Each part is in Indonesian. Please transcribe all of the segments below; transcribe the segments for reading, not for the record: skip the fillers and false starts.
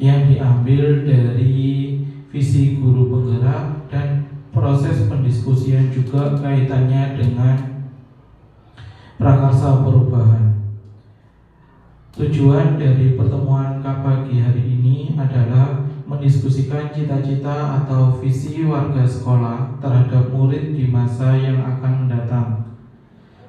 yang diambil dari visi guru penggerak dan proses pendiskusian juga kaitannya dengan prakarsa perubahan. Tujuan dari pertemuan pagi hari ini adalah mendiskusikan cita-cita atau visi warga sekolah terhadap murid di masa yang akan mendatang.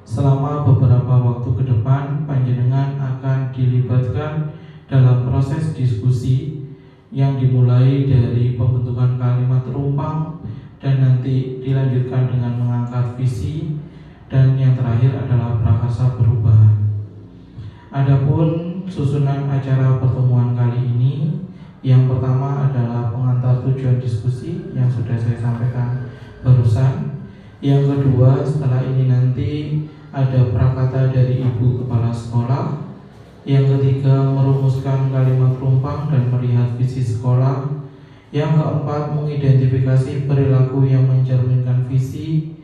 Selama beberapa waktu ke depan, panjenengan akan dilibatkan dalam proses diskusi yang dimulai dari pembentukan kalimat rumpang dan nanti dilanjutkan dengan mengangkat visi, dan yang terakhir adalah prakarsa perubahan. Adapun susunan acara pertemuan kali ini, yang pertama adalah pengantar tujuan diskusi yang sudah saya sampaikan barusan. Yang kedua, setelah ini nanti ada prakata dari Ibu Kepala Sekolah. Yang ketiga, merumuskan kalimat rumpang dan melihat visi sekolah. Yang keempat, mengidentifikasi perilaku yang mencerminkan visi.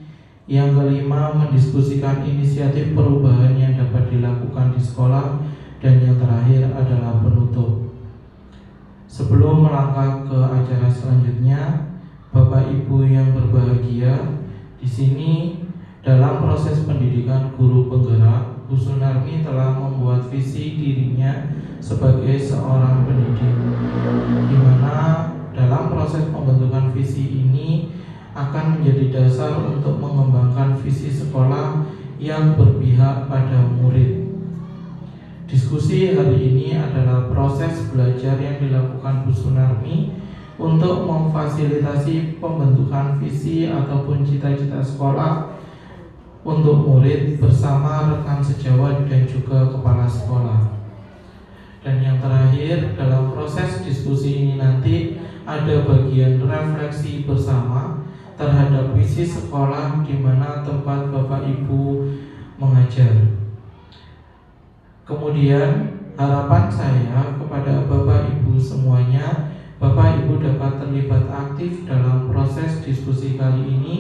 Yang kelima, mendiskusikan inisiatif perubahan yang dapat dilakukan di sekolah. Dan yang terakhir adalah penutup. Sebelum melangkah ke acara selanjutnya, Bapak Ibu yang berbahagia, di sini dalam proses pendidikan guru penggerak, Bu Sunarmi telah membuat visi dirinya sebagai seorang pendidik, di mana dalam proses pembentukan visi ini akan menjadi dasar untuk mengembangkan visi sekolah yang berpihak pada murid. Diskusi hari ini adalah proses belajar yang dilakukan Bu Sunarmi untuk memfasilitasi pembentukan visi ataupun cita-cita sekolah untuk murid bersama rekan sejawat dan juga kepala sekolah. Dan yang terakhir, dalam proses diskusi ini nanti ada bagian refleksi bersama terhadap visi sekolah di mana tempat Bapak Ibu mengajar. Kemudian harapan saya kepada Bapak Ibu semuanya, Bapak Ibu dapat terlibat aktif dalam proses diskusi kali ini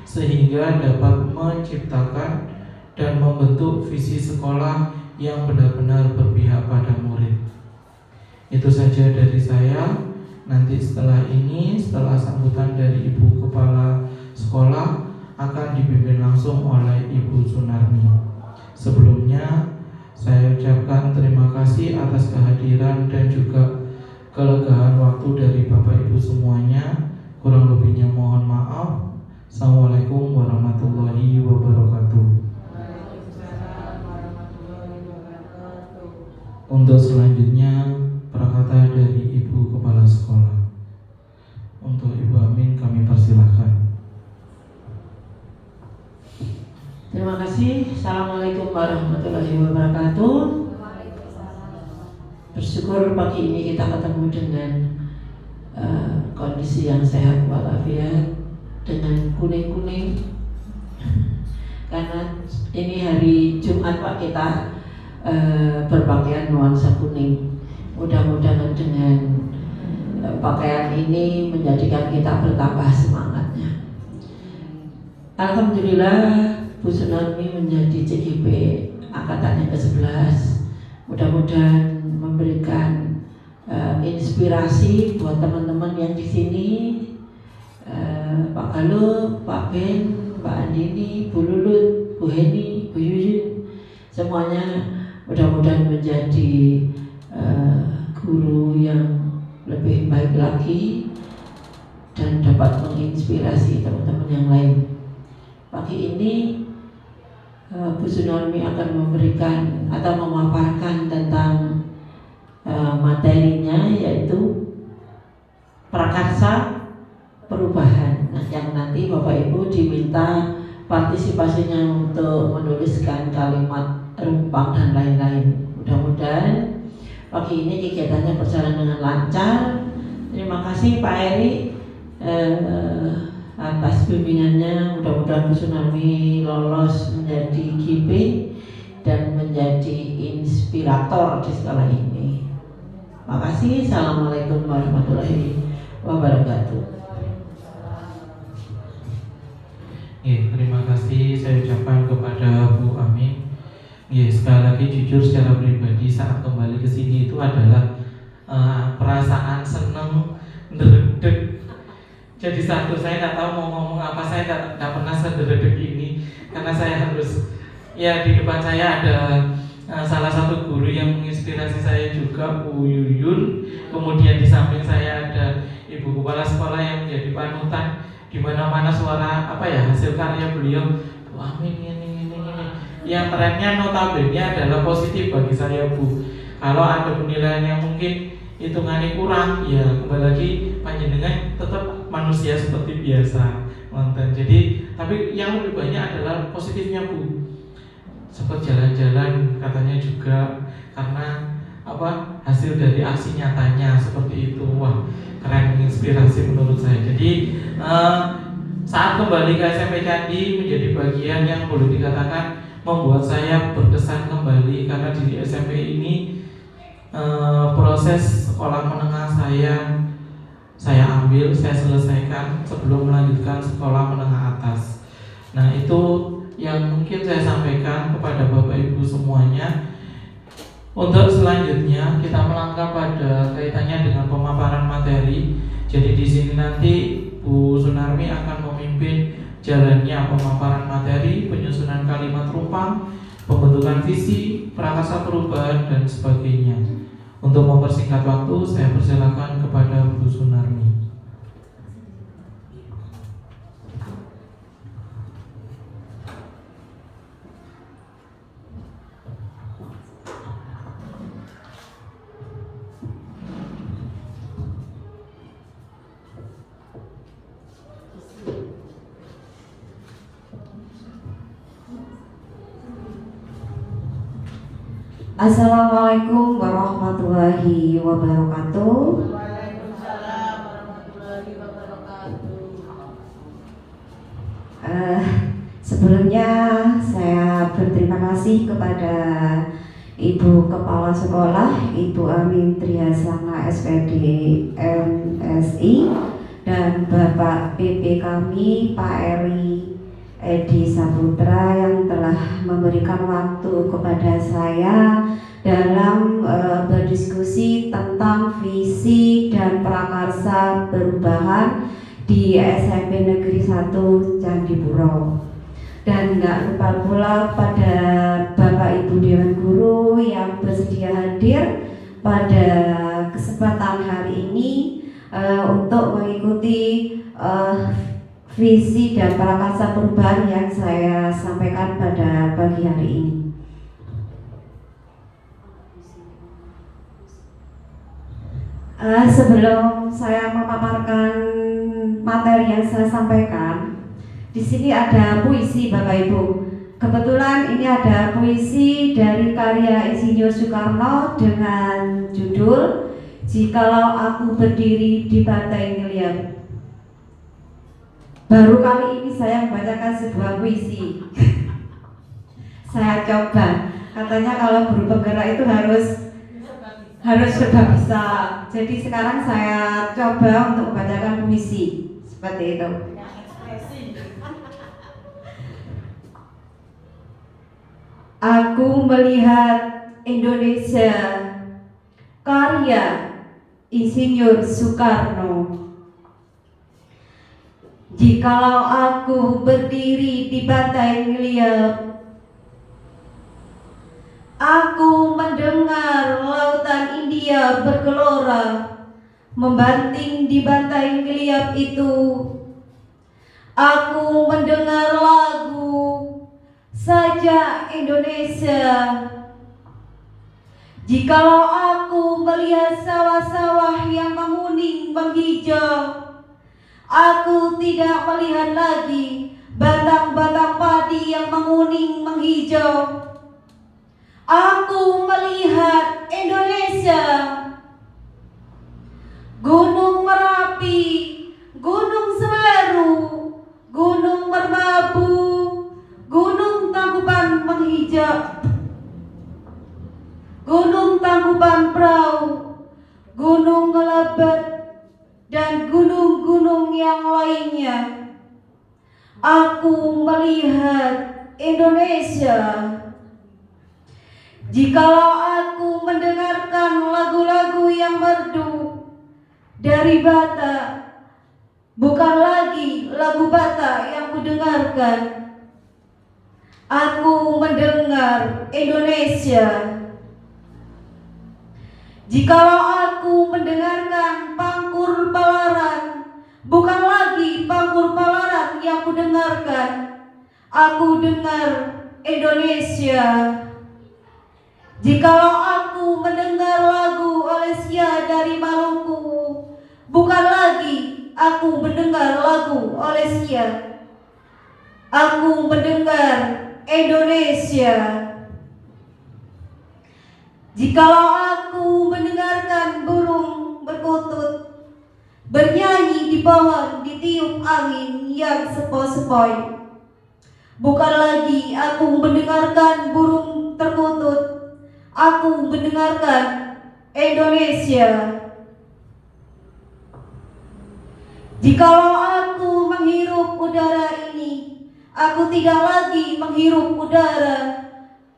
sehingga dapat menciptakan dan membentuk visi sekolah yang benar-benar berpihak pada murid. Itu saja dari saya. Nanti setelah ini, setelah sambutan dari Ibu Kepala Sekolah, akan dipimpin langsung oleh Ibu Sunarmi. Sebelumnya saya ucapkan terima kasih atas kehadiran dan juga kelegaan waktu dari Bapak Ibu semuanya. Kurang lebihnya mohon maaf. Assalamualaikum warahmatullahi wabarakatuh. Untuk selanjutnya prakata dari Ibu Kepala Sekolah. Untuk Ibu Amin kami persilahkan. Terima kasih. Assalamualaikum warahmatullahi wabarakatuh. Bersyukur pagi ini kita ketemu dengan kondisi yang sehat walafiat, dengan kuning-kuning. Karena ini hari Jumat Pak, kita berpakaian nuansa kuning. Mudah-mudahan dengan pakaian ini menjadikan kita bertambah semangatnya. Alhamdulillah, Bu Sunarmi menjadi CGP angkatan yang ke-11. Mudah-mudahan memberikan inspirasi buat teman-teman yang di sini, Pak Galuh, Pak Ben, Mbak Andini, Bu Lulut, Bu Heni, Bu Yuyun, semuanya mudah-mudahan menjadi guru yang lebih baik lagi dan dapat menginspirasi teman-teman yang lain. Pagi ini Bu Sunarmi akan memberikan atau memaparkan tentang materinya, yaitu prakarsa perubahan. Nah, yang nanti Bapak Ibu diminta partisipasinya untuk menuliskan kalimat rumpang dan lain-lain. Mudah-mudahan pagi ini kegiatannya berjalan dengan lancar. Terima kasih Pak Eri atas bimbingannya. Mudah-mudahan Bu Sunarmi lolos menjadi GP dan menjadi inspirator di sekolah ini. Makasih. Assalamualaikum warahmatullahi wabarakatuh. Terima kasih saya ucapkan kepada Bu Amin. Sekali lagi jujur secara pribadi saat kembali ke sini itu adalah perasaan jadi satu, saya tidak tahu mau ngomong apa, saya tidak pernah sederedek ini karena saya harus, ya di depan saya ada salah satu guru yang menginspirasi saya juga, Bu Yuyun. Kemudian di samping saya ada Ibu Kepala Sekolah yang menjadi panutan, di mana-mana suara hasil karya beliau, wah ini. Yang trennya notabene adalah positif bagi saya, Bu. Kalau ada penilaian yang mungkin hitungannya kurang, ya kembali lagi panjenengan tetap manusia seperti biasa, nonton. Jadi, tapi yang lebih banyak adalah positifnya, Bu. Seperti jalan-jalan katanya juga, karena hasil dari aksi nyatanya seperti itu. Wah, keren, menginspirasi menurut saya. Jadi saat kembali ke SMP Candi menjadi bagian yang boleh dikatakan membuat saya berkesan kembali, karena di SMP ini proses sekolah menengah saya ambil, saya selesaikan sebelum melanjutkan sekolah menengah atas. Nah, itu yang mungkin saya sampaikan kepada Bapak Ibu semuanya. Untuk selanjutnya kita melangkah pada kaitannya dengan pemaparan materi. Jadi di sini nanti Bu Sunarmi akan memimpin jalannya pemaparan materi, penyusunan kalimat rumpang, pembentukan visi, prakasa perubahan, dan sebagainya. Untuk mempersingkat waktu, saya persilakan kepada Bu Sunarmi. Assalamualaikum warahmatullahi wabarakatuh. Waalaikumsalam warahmatullahi wabarakatuh. Sebelumnya saya berterima kasih kepada Ibu Kepala Sekolah, Ibu Amin Triasana SPD MSI, dan Bapak PP kami Pak Edi Saputra yang telah memberikan waktu kepada saya dalam berdiskusi tentang visi dan prakarsa perubahan di SMP Negeri 1 Candipuro. Dan nggak lupa pula pada Bapak Ibu Dewan Guru yang bersedia hadir pada kesempatan hari ini untuk mengikuti visi dan prakarsa perubahan yang saya sampaikan pada pagi hari ini. Sebelum saya memaparkan materi yang saya sampaikan, di sini ada puisi Bapak Ibu. Kebetulan ini ada puisi dari karya Insinyur Soekarno dengan judul Jikalau Aku Berdiri di Pantai Ngeliat. Baru kali ini saya membacakan sebuah puisi. Saya coba, katanya kalau guru penggerak itu harus serba bisa. Jadi sekarang saya coba untuk membacakan puisi seperti itu. Aku melihat Indonesia, karya Insinyur Soekarno. Jikalau aku berdiri di pantai Ngeliat, aku mendengar lautan India bergelora, membanting di pantai Ngeliat itu. Aku mendengar lagu Sajak Indonesia. Jikalau aku melihat sawah-sawah yang menguning menghijau, aku tidak melihat lagi batang-batang padi yang menguning menghijau. Aku melihat Indonesia, Gunung Merapi, Gunung Semeru, Gunung Merbabu, Gunung Tangkuban menghijau, Gunung Tangkuban Prau, Gunung Ngelebat, dan gunung-gunung yang lainnya. Aku melihat Indonesia. Jikalau aku mendengarkan lagu-lagu yang merdu dari Batak, bukan lagi lagu Batak yang kudengarkan. Aku mendengar Indonesia. Jikalau aku mendengarkan Pangkur Palaran, bukan lagi Pangkur Palaran yang kudengarkan. Aku dengar Indonesia. Jikalau aku mendengar lagu Olesia dari Maluku, bukan lagi aku mendengar lagu Olesia. Aku mendengar Indonesia. Jikalau aku mendengarkan burung berkutut bernyanyi di pohon ditiup angin yang sepoi-sepoi, bukan lagi aku mendengarkan burung terkutut, aku mendengarkan Indonesia. Jikalau aku menghirup udara ini, aku tidak lagi menghirup udara,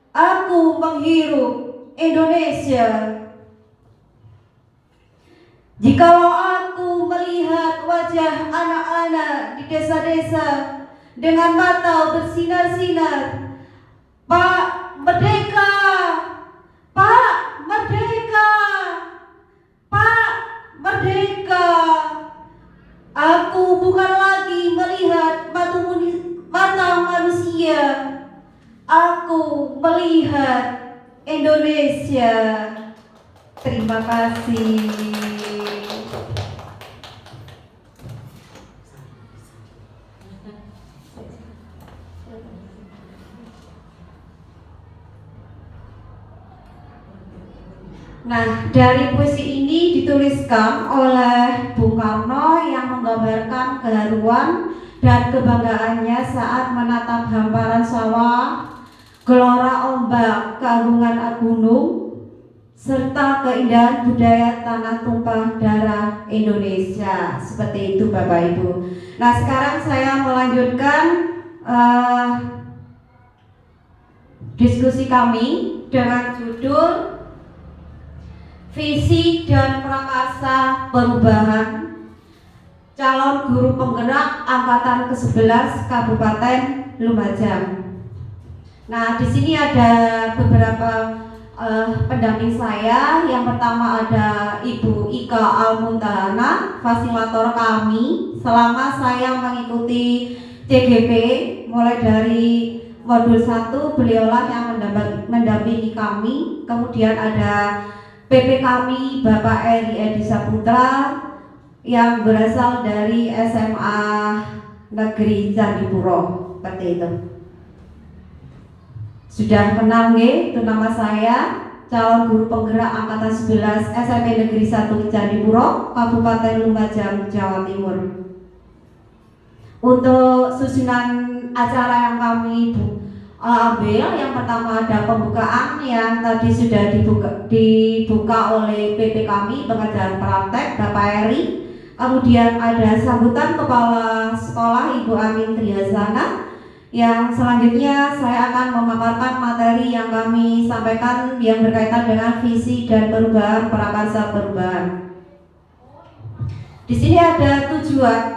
aku menghirup Indonesia. Jikalau aku melihat wajah anak-anak di desa-desa dengan mata bersinar-sinar, Pak Merdeka, Pak Merdeka, Pak Merdeka, aku bukan lagi melihat mata manusia, aku melihat Indonesia. Terima kasih. Nah, dari puisi ini dituliskan oleh Bung Karno yang menggambarkan keharuan dan kebanggaannya saat menatap hamparan sawah, gelora ombak, keagungan gunung, serta keindahan budaya tanah tumpah darah Indonesia. Seperti itu Bapak Ibu. Nah, sekarang saya melanjutkan diskusi kami dengan judul Visi dan Prakarsa Perubahan Calon Guru Penggerak Angkatan ke-11 Kabupaten Lumajang. Nah, di sini ada beberapa pendamping saya. Yang pertama ada Ibu Ika Almuntahana, fasilitator kami selama saya mengikuti TGP mulai dari modul 1, beliaulah yang mendampingi kami. Kemudian ada PP kami Bapak Eri Edi Saputra yang berasal dari SMA Negeri Candipuro. Seperti itu. Sudah kenal nggih, itu nama saya, calon guru penggerak angkatan 11 SMP Negeri 1 Candipuro, Kabupaten Lumajang, Jawa Timur. Untuk susunan acara yang kami ambil, yang pertama ada pembukaan yang tadi sudah dibuka oleh PP kami, pengajaran praktek Bapak Eri. Kemudian ada sambutan Kepala Sekolah Ibu Amin Trihasana. Yang selanjutnya saya akan memaparkan materi yang kami sampaikan yang berkaitan dengan visi dan perubahan prakarsa perubahan. Di sini ada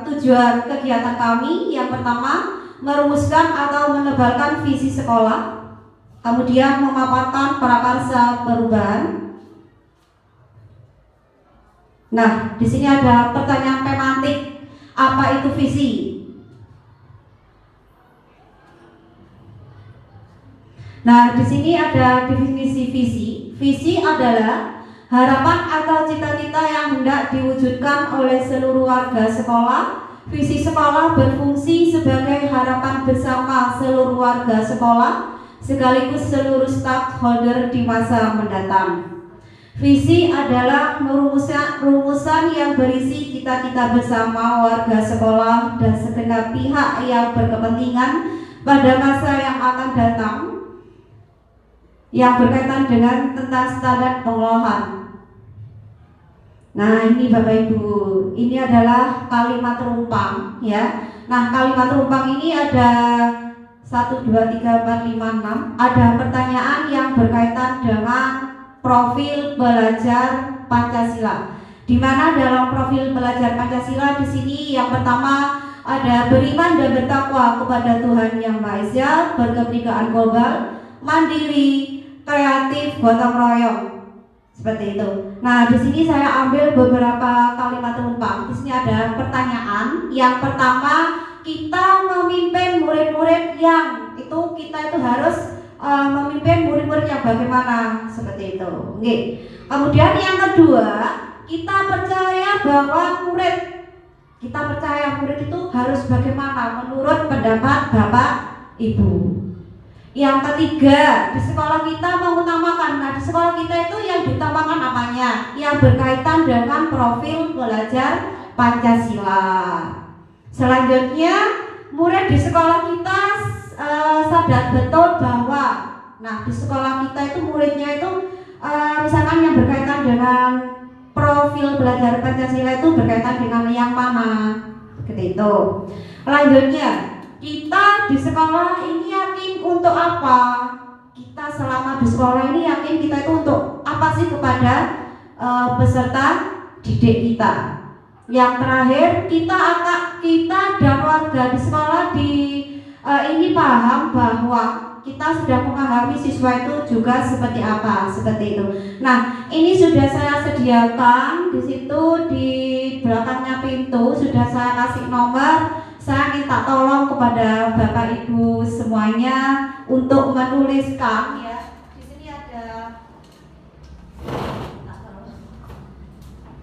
tujuan kegiatan kami. Yang pertama, merumuskan atau menebalkan visi sekolah, kemudian memaparkan prakarsa perubahan. Nah, di sini ada pertanyaan pemantik, apa itu visi? Nah, di sini ada definisi visi. Visi adalah harapan atau cita-cita yang hendak diwujudkan oleh seluruh warga sekolah. Visi sekolah berfungsi sebagai harapan bersama seluruh warga sekolah sekaligus seluruh stakeholder di masa mendatang. Visi adalah rumusan yang berisi cita-cita bersama warga sekolah dan segenap pihak yang berkepentingan pada masa yang akan datang, yang berkaitan dengan tentang standar pengelolaan. Nah, ini Bapak Ibu, ini adalah kalimat rumpang ya. Nah, kalimat rumpang ini ada 1, 2, 3, 4, 5, 6. Ada pertanyaan yang berkaitan dengan profil belajar Pancasila. Di mana dalam profil belajar Pancasila di sini yang pertama ada beriman dan bertakwa kepada Tuhan Yang Maha Esa, berkeprikaan global, mandiri, kreatif, gotong royong. Seperti itu. Nah, di sini saya ambil beberapa kalimat penumpang. Di sini ada pertanyaan. Yang pertama, kita memimpin murid-murid yang kita itu harus memimpin murid-murid yang bagaimana, seperti itu. Oke. Kemudian yang kedua, kita percaya murid itu harus bagaimana menurut pendapat Bapak Ibu. Yang ketiga, di sekolah kita mengutamakan. Nah, di sekolah kita itu yang diutamakan namanya yang berkaitan dengan profil belajar Pancasila. Selanjutnya, murid di sekolah kita sadar betul bahwa di sekolah kita itu muridnya itu misalkan yang berkaitan dengan profil belajar Pancasila itu berkaitan dengan yang mana, seperti itu. Lanjutnya, kita di sekolah ini yakin untuk apa? Kita selama di sekolah ini yakin kita itu untuk apa sih kepada peserta didik kita. Yang terakhir, kita dan warga di sekolah ini paham bahwa kita sudah memahami siswa itu juga seperti apa, seperti itu. Nah, ini sudah saya sediakan di situ di belakangnya pintu, sudah saya kasih nomor. Saya minta tolong kepada Bapak Ibu semuanya untuk menuliskan ya. Di sini ada.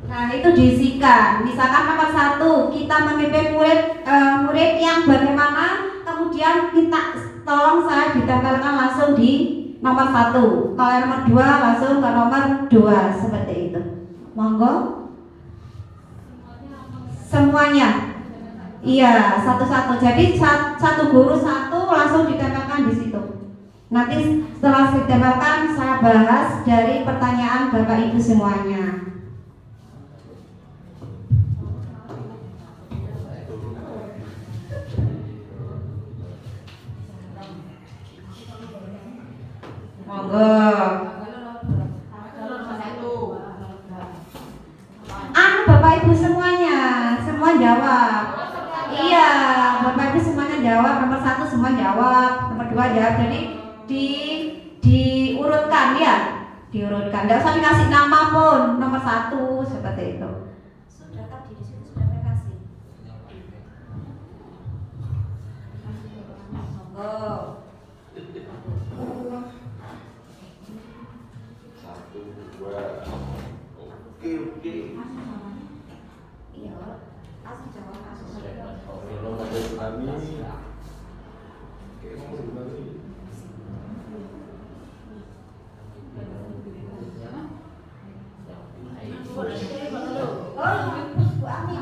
Nah, itu diisikan. Misalkan nomor 1, kita memimpin murid yang bagaimana, kemudian kita tolong saya ditempelkan langsung di nomor 1. Kalau yang nomor 2 langsung ke nomor 2, seperti itu. Monggo. Semuanya. Iya, satu-satu. Jadi satu guru satu langsung ditempelkan di situ. Nanti setelah ditempelkan saya bahas dari pertanyaan Bapak Ibu semuanya. Monggo. Bapak Ibu semuanya, semua jawab. Iya, Bapak Ibu semuanya jawab. Nomor 1 semua jawab, nomor 2 jawab. Jadi diurutkan ya, diurutkan. Tidak usah dikasih nama pun. Nomor 1 seperti itu. Sudah tadi di situ sudah saya kasih. Monggo. 1, 2. Oke. Iya, langsung jawab langsung. Kalau ada tsunami, kayak mau tsunami. Bu Ami.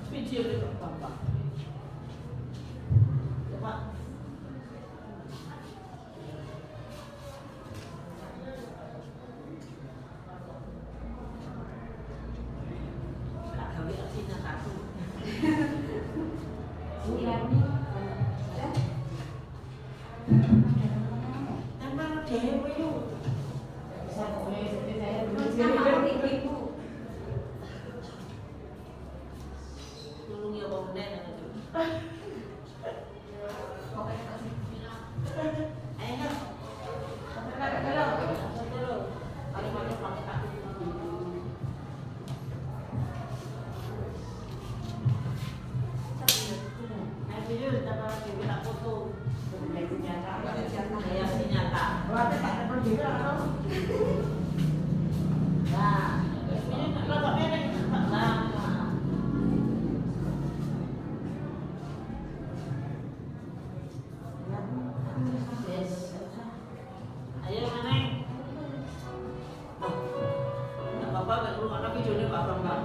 Video itu Bapak. Coba. Kami aksinya satu. Emang dewe yuk. Tulung ya wong nen. Ayo. Ayo Neneng. Bapak nggak perlu anak videonya Pak Bambang.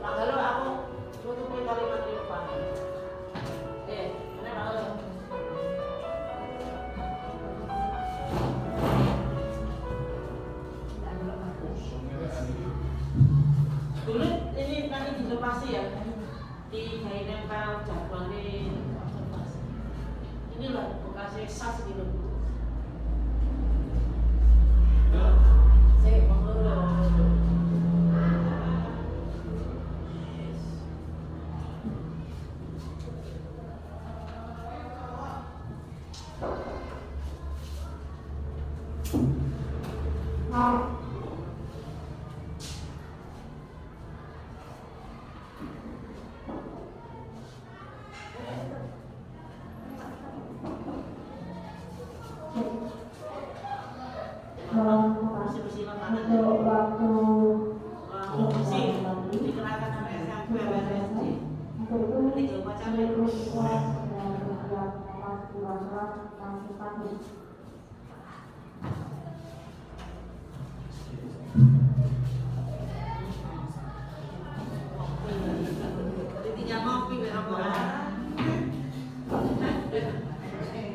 Halo, aku tutupin kalimat di depan. Mana halo? Dulu ini nanti dilepasi ya, di kain nempel jadwalnya observasi. Inilah bekasnya sas gitu. Saya mau dulu. Bersih-bersih makanan. Bersih. Dikenalkan sama SMP BSD. Nanti jauh pacar terus. Intinya ngopi berapa?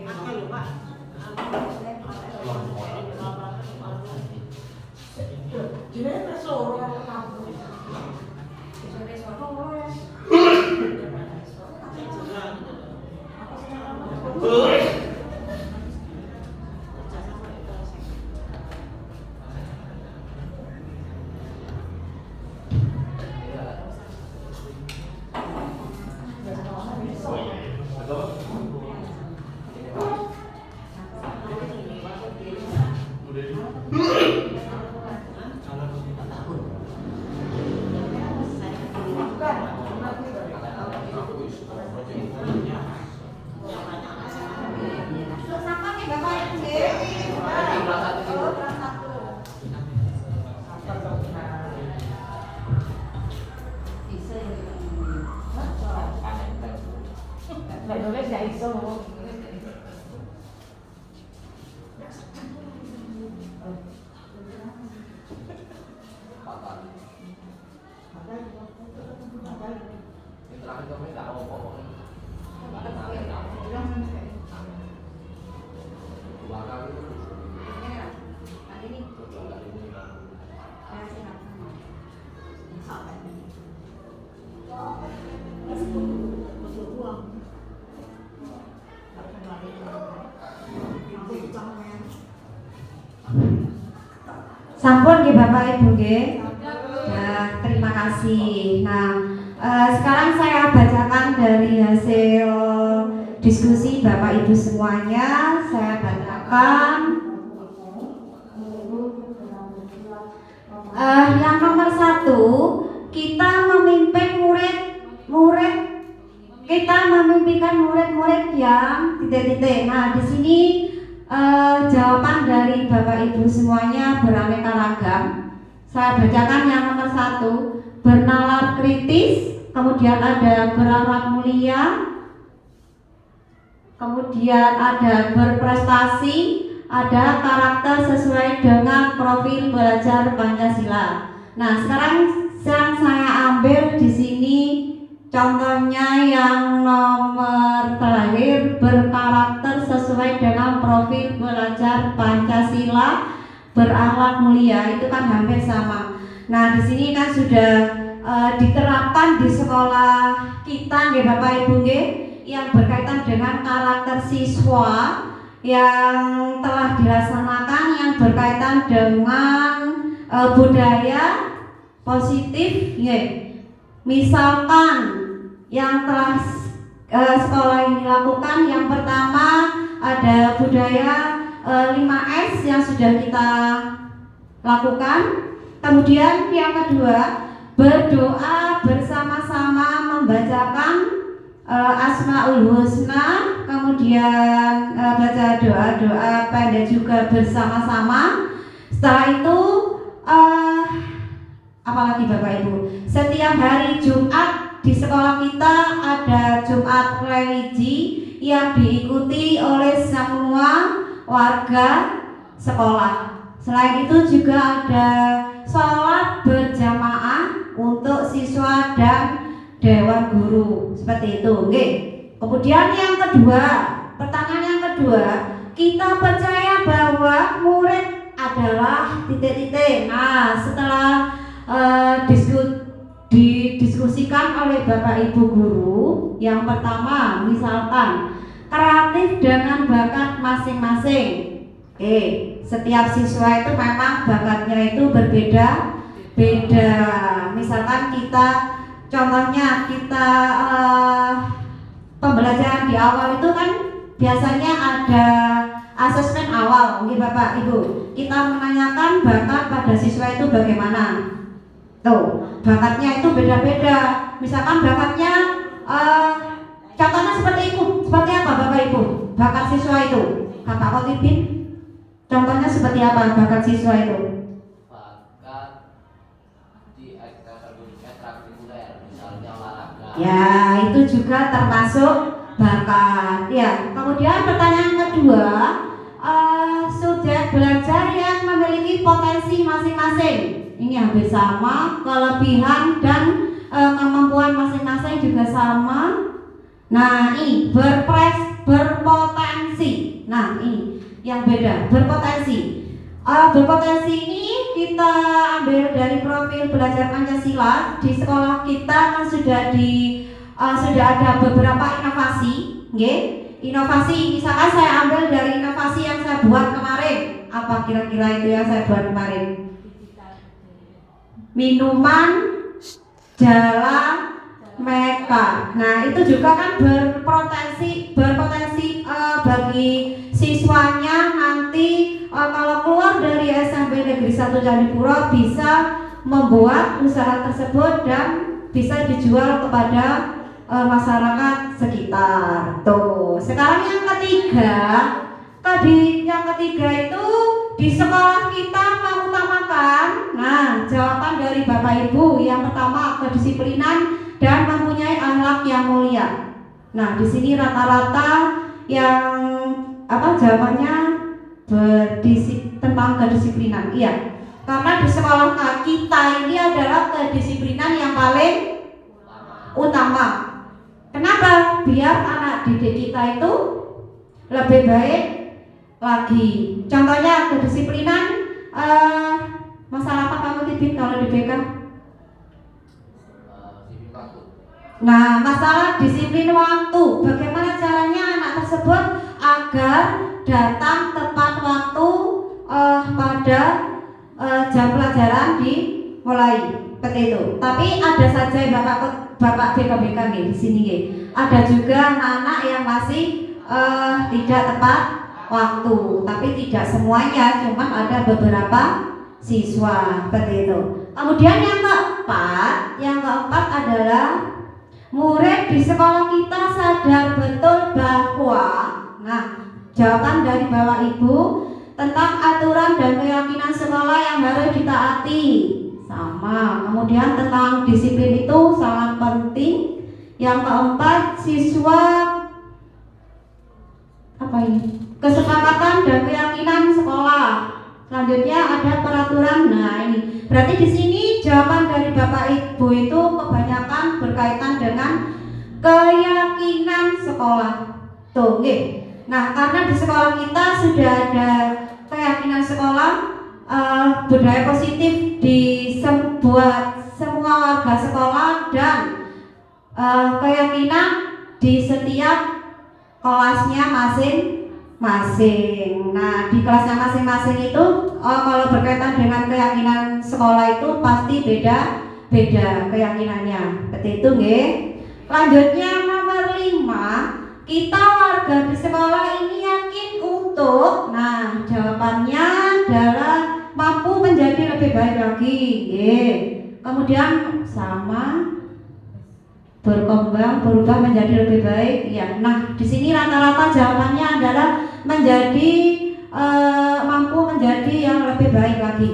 Apa lupa? Jadi pesoro kamu. Terakhir kami tak mau ngomong. Sampun nggih Bapak Ibu nggih. Ya, terima kasih. Nah, sekarang saya bacakan dari hasil diskusi Bapak Ibu semuanya. Saya bacakan yang nomor 1, kita memimpin murid-murid, kita memimpikan murid-murid yang titik-titik. Nah, di sini jawaban dari Bapak Ibu semuanya beraneka ragam. Saya bacakan yang nomor 1, bernalar kritis, kemudian ada berakhlak mulia, kemudian ada berprestasi, ada karakter sesuai dengan profil belajar Pancasila. Nah, sekarang yang saya ambil di sini contohnya yang nomor terakhir, berkarakter sesuai dengan profil belajar Pancasila, berakhlak mulia, itu kan hampir sama. Nah, di sini kan sudah diterapkan di sekolah kita nggih Bapak Ibu nggih, yang berkaitan dengan karakter siswa yang telah dilaksanakan, yang berkaitan dengan budaya positif nggih. Misalkan yang telah sekolah ini lakukan, yang pertama ada budaya 5S yang sudah kita lakukan. Kemudian yang kedua, berdoa bersama-sama membacakan Asmaul Husna, kemudian baca doa-doa pendek juga bersama-sama. Setelah itu apalagi Bapak Ibu, setiap hari Jumat di sekolah kita ada Jumat religi yang diikuti oleh semua warga sekolah. Selain itu juga ada sholat berjamaah untuk siswa dan dewan guru, seperti itu. Oke. Kemudian yang kedua, pertanyaan yang kedua, kita percaya bahwa murid adalah titik-titik. Nah, setelah didiskusikan oleh Bapak Ibu guru, yang pertama misalkan kreatif dengan bakat masing-masing. Setiap siswa itu memang bakatnya itu berbeda-beda. Misalkan kita, contohnya kita pembelajaran di awal itu kan biasanya ada asesmen awal, mungkin Bapak Ibu. Kita menanyakan bakat pada siswa itu bagaimana. Tuh, bakatnya itu beda-beda. Misalkan bakatnya contohnya seperti itu. Seperti apa Bapak Ibu? Bakat siswa itu. Kakak Khotibin, contohnya seperti apa bakat siswa itu? Bakat di ekstrakurikuler, misalnya olahraga. Ya, itu juga termasuk bakat. Ya, kemudian pertanyaan kedua, subjek belajar yang memiliki potensi masing-masing. Ini hampir sama, kelebihan dan kemampuan masing-masing juga sama. Nah, ini berpotensi. Nah, ini yang beda, berpotensi. Berpotensi ini kita ambil dari profil belajar Pancasila. Di sekolah kita kan sudah ada beberapa inovasi, nggih. Inovasi, misalkan saya ambil dari inovasi yang saya buat kemarin. Apa kira-kira itu yang saya buat kemarin? Minuman jala meka. Nah, itu juga kan berpotensi bagi siswanya nanti kalau keluar dari SMP Negeri 1 Candipuro bisa membuat usaha tersebut dan bisa dijual kepada masyarakat sekitar. Tuh, sekarang yang ketiga, itu di sekolah kita mengutamakan. Nah, jawaban dari Bapak Ibu yang pertama kedisiplinan dan mempunyai akhlak yang mulia. Nah, di sini rata-rata yang jawabannya tentang kedisiplinan. Iya. Karena di sekolah kita ini adalah kedisiplinan yang paling utama. Kenapa? Biar anak didik kita itu lebih baik lagi. Contohnya kedisiplinan, masalah apa kamu titip kalau di BK? Nah, masalah disiplin waktu. Bagaimana caranya anak tersebut agar datang tepat waktu pada jam pelajaran dimulai seperti itu. Tapi ada saja yang bapak BKBK di sini. Ada juga anak-anak yang masih tidak tepat waktu, tapi tidak semuanya, cuma ada beberapa siswa seperti itu. Kemudian yang keempat adalah murid di sekolah kita sadar betul bahwa, nah, jawaban dari Bapak Ibu tentang aturan dan keyakinan sekolah yang harus ditaati sama. Kemudian tentang disiplin itu sangat penting. Yang keempat, siswa kesepakatan dan keyakinan sekolah. Selanjutnya ada peraturan. Nah, ini berarti di sini jawaban dari Bapak Ibu itu kebanyakan berkaitan dengan keyakinan sekolah. Tuh, nah, karena di sekolah kita sudah ada keyakinan sekolah, budaya positif buat semua warga sekolah, dan keyakinan di setiap kelasnya masing-masing. Nah, di kelasnya masing-masing itu kalau berkaitan dengan keyakinan sekolah itu pasti beda keyakinannya. Seperti itu, nggih. Lanjutnya nomor 5, kita warga di sekolah ini yakin untuk, nah, jawabannya adalah mampu menjadi lebih baik lagi. Kemudian sama berkembang, berubah menjadi lebih baik. Ya, nah, di sini rata-rata jawabannya adalah menjadi mampu menjadi yang lebih baik lagi.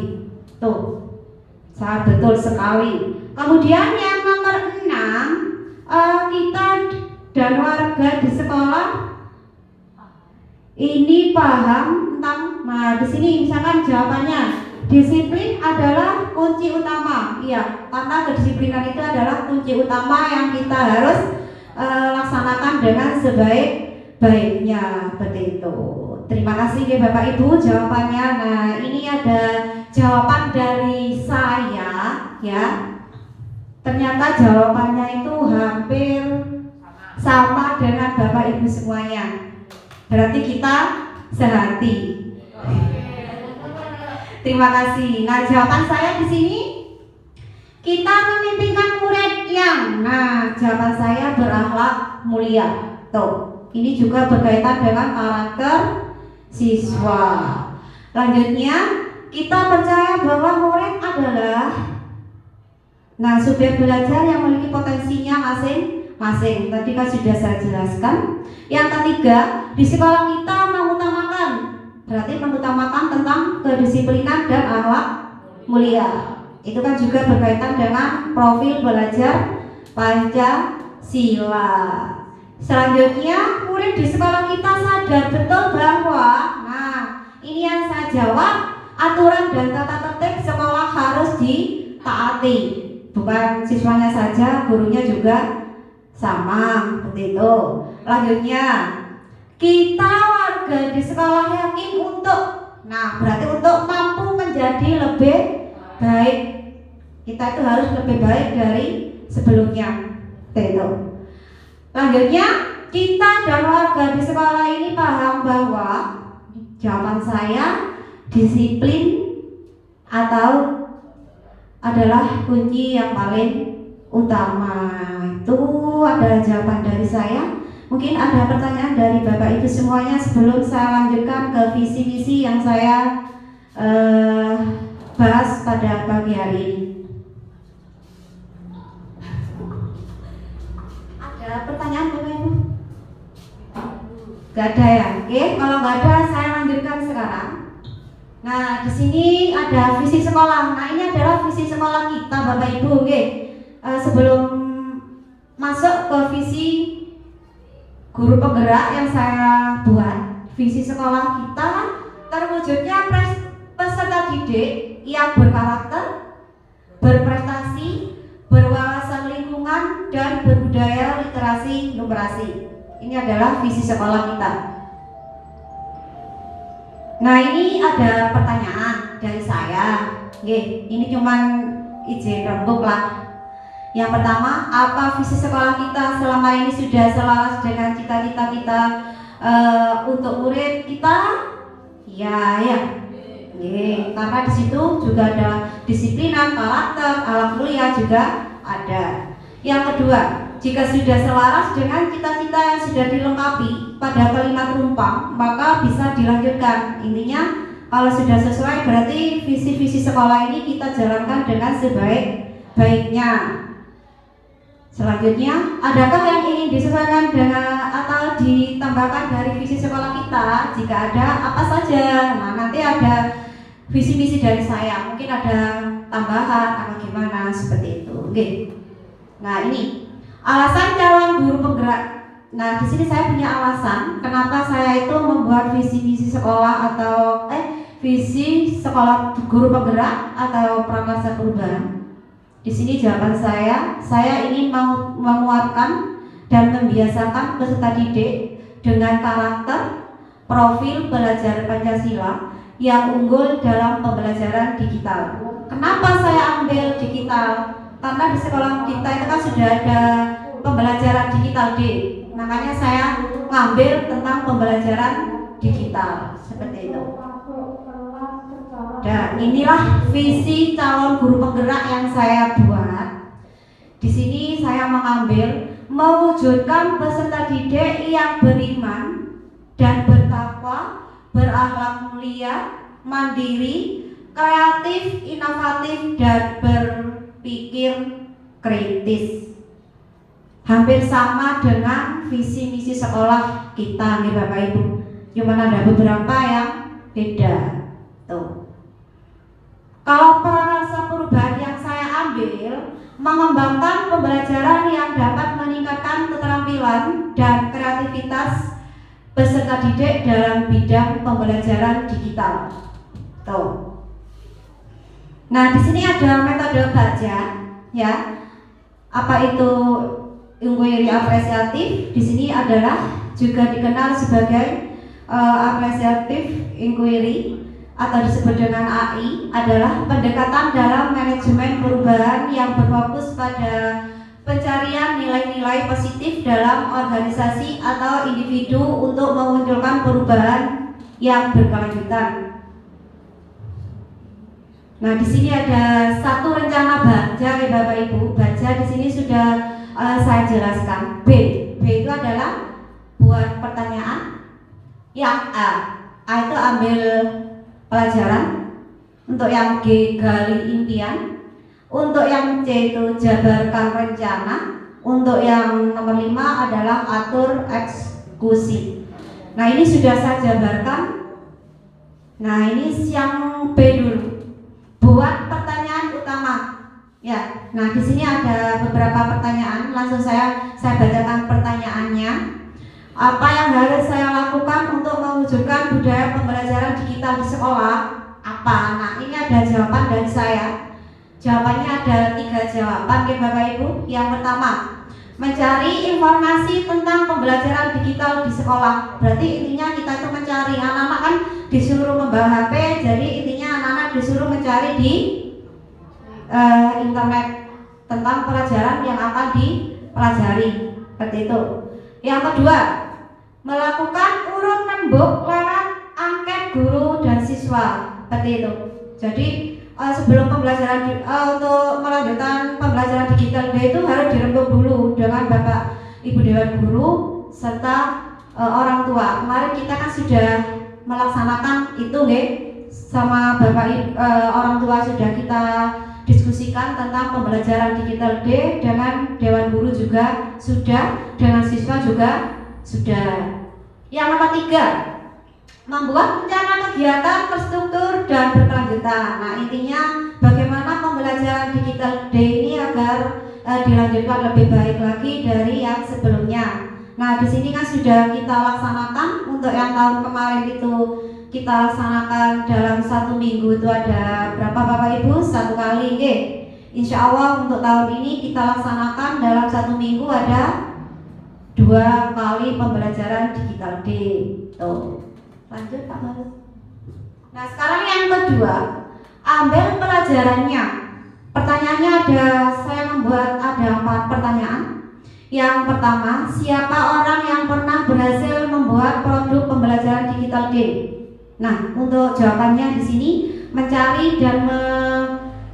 Tuh, sangat betul sekali. Kemudian yang nomor 6, kita dan warga di sekolah ini paham tentang, nah, di sini misalkan jawabannya disiplin adalah kunci utama. Iya, karena kedisiplinan itu adalah kunci utama yang kita harus laksanakan dengan sebaik-baiknya. Seperti itu. Terima kasih ya Bapak Ibu jawabannya. Nah, ini ada jawaban dari saya ya. Ternyata jawabannya itu hampir sama dengan Bapak Ibu semuanya. Berarti kita sehati. Terima kasih. Nah, jawaban saya di sini, kita memimpikan murid yang, nah, jawaban saya berakhlak mulia. Tuh, ini juga berkaitan dengan karakter siswa. Lanjutnya, kita percaya bahwa murid adalah, nah, subjek belajar yang memiliki potensinya masing-masing. Tadi kan sudah saya jelaskan. Yang ketiga, di sekolah kita mengutamakan, berarti mengutamakan tentang kedisiplinan dan akhlak mulia. Itu kan juga berkaitan dengan profil belajar Pancasila. Selanjutnya, murid di sekolah kita sadar betul bahwa, nah, ini yang saya jawab, aturan dan tata tertib sekolah harus ditaati. Bukan siswanya saja, gurunya juga sama, seperti itu. Lanjutnya, kita warga di sekolah yakin untuk, nah, berarti untuk mampu menjadi lebih baik. Kita itu harus lebih baik dari sebelumnya. Itu. Lanjutnya, kita dan warga di sekolah ini paham bahwa, jawaban saya, disiplin atau adalah kunci yang paling utama. Itu adalah jawaban dari saya. Mungkin ada pertanyaan dari Bapak Ibu semuanya sebelum saya lanjutkan ke visi misi yang saya bahas pada pagi hari ini. Ada pertanyaan Bapak Ibu? Gak ada ya? Oke, kalau gak ada saya lanjutkan sekarang. Nah, di sini ada visi sekolah. Nah, ini adalah visi sekolah kita Bapak Ibu. Oke, sebelum masuk ke visi guru penggerak yang saya buat, visi sekolah kita terwujudnya peserta didik yang berkarakter, berprestasi, berwawasan lingkungan, dan berbudaya literasi numerasi. Ini adalah visi sekolah kita. Nah, ini ada pertanyaan dari saya. Ini cuman izin rembuk lah. Yang pertama, apa visi sekolah kita selama ini sudah selaras dengan cita-cita kita untuk murid kita? Ya. Karena di situ juga ada disiplinan, karakter, akhlak mulia juga ada. Yang kedua, jika sudah selaras dengan cita-cita yang sudah dilengkapi pada kalimat rumpang, maka bisa dilanjutkan. Intinya, kalau sudah sesuai berarti visi-visi sekolah ini kita jalankan dengan sebaik-baiknya. Selanjutnya, adakah yang ingin disesuaikan dengan atau ditambahkan dari visi sekolah kita? Jika ada, apa saja? Nah, nanti ada visi-visi dari saya. Mungkin ada tambahan atau gimana seperti itu. Oke. Nah, ini alasan calon guru penggerak. Nah, di sini saya punya alasan kenapa saya itu membuat visi-visi sekolah atau visi sekolah guru penggerak atau prakarsa perubahan. Di sini jawaban saya ingin menguatkan dan membiasakan peserta didik dengan karakter, profil belajar Pancasila yang unggul dalam pembelajaran digital. Kenapa saya ambil digital? Karena di sekolah kita itu kan sudah ada pembelajaran digital D. Makanya saya ngambil tentang pembelajaran digital seperti itu. Dan inilah visi calon guru penggerak yang saya buat. Di sini saya mengambil mewujudkan peserta didik yang beriman dan bertakwa, berakhlak mulia, mandiri, kreatif, inovatif, dan berpikir kritis. Hampir sama dengan visi misi sekolah kita nih Bapak Ibu. Cuma ada beberapa yang beda. Tuh. Kalau prakarsa perubahan yang saya ambil mengembangkan pembelajaran yang dapat meningkatkan keterampilan dan kreativitas peserta didik dalam bidang pembelajaran digital. Tuh. Nah, di sini ada metode baca, ya. Apa itu inquiry apresiatif? Di sini adalah juga dikenal sebagai apresiatif inquiry atau disebut dengan AI, adalah pendekatan dalam manajemen perubahan yang berfokus pada pencarian nilai-nilai positif dalam organisasi atau individu untuk memunculkan perubahan yang berkelanjutan. Nah, di sini ada satu rencana baca ya Bapak Ibu. Baca di sini sudah saya jelaskan. B itu adalah buat pertanyaan. Yang A itu ambil pelajaran. Untuk yang G gali impian. Untuk yang C itu jabarkan rencana. Untuk yang nomor 5 adalah atur eksekusi. Nah, ini sudah saya jabarkan. Nah, ini yang B dulu. Buat pertanyaan utama. Ya. Nah, di sini ada beberapa pertanyaan. Langsung saya bacakan pertanyaannya. Apa yang harus saya lakukan untuk mewujudkan budaya pembelajaran digital di sekolah? Apa? Nah, ini ada jawaban dari saya. Jawabannya ada 3 jawaban ya Bapak Ibu. Yang pertama, mencari informasi tentang pembelajaran digital di sekolah. Berarti intinya kita itu mencari. Anak-anak kan disuruh membawa HP, jadi intinya anak-anak disuruh mencari di internet tentang pelajaran yang akan dipelajari. Seperti itu. Yang kedua, melakukan urut rembuk lewat angket guru dan siswa. Seperti itu. Jadi sebelum pembelajaran untuk melanjutkan pembelajaran digital itu harus dirembuk dulu dengan Bapak Ibu Dewan Guru serta orang tua. Kemarin kita kan sudah melaksanakan itu sama Bapak orang tua, sudah kita diskusikan tentang pembelajaran digital D dengan Dewan Guru juga sudah, dengan siswa juga sudah. Yang nomor 3, membuat rencana kegiatan terstruktur dan berkelanjutan. Nah, intinya bagaimana pembelajaran digital D ini agar dilanjutkan lebih baik lagi dari yang sebelumnya. Nah, di sini kan sudah kita laksanakan. Untuk yang tahun kemarin itu kita laksanakan dalam 1 minggu itu ada berapa Bapak Ibu? 1 kali. Insya Allah untuk tahun ini kita laksanakan dalam 1 minggu ada 2 kali pembelajaran digital D. Tuh. Lanjut Pak Harus. Nah, sekarang yang kedua, ambil pelajarannya. Pertanyaannya saya membuat ada 4 pertanyaan. Yang pertama, siapa orang yang pernah berhasil membuat produk pembelajaran digital D? Nah, untuk jawabannya di sini mencari dan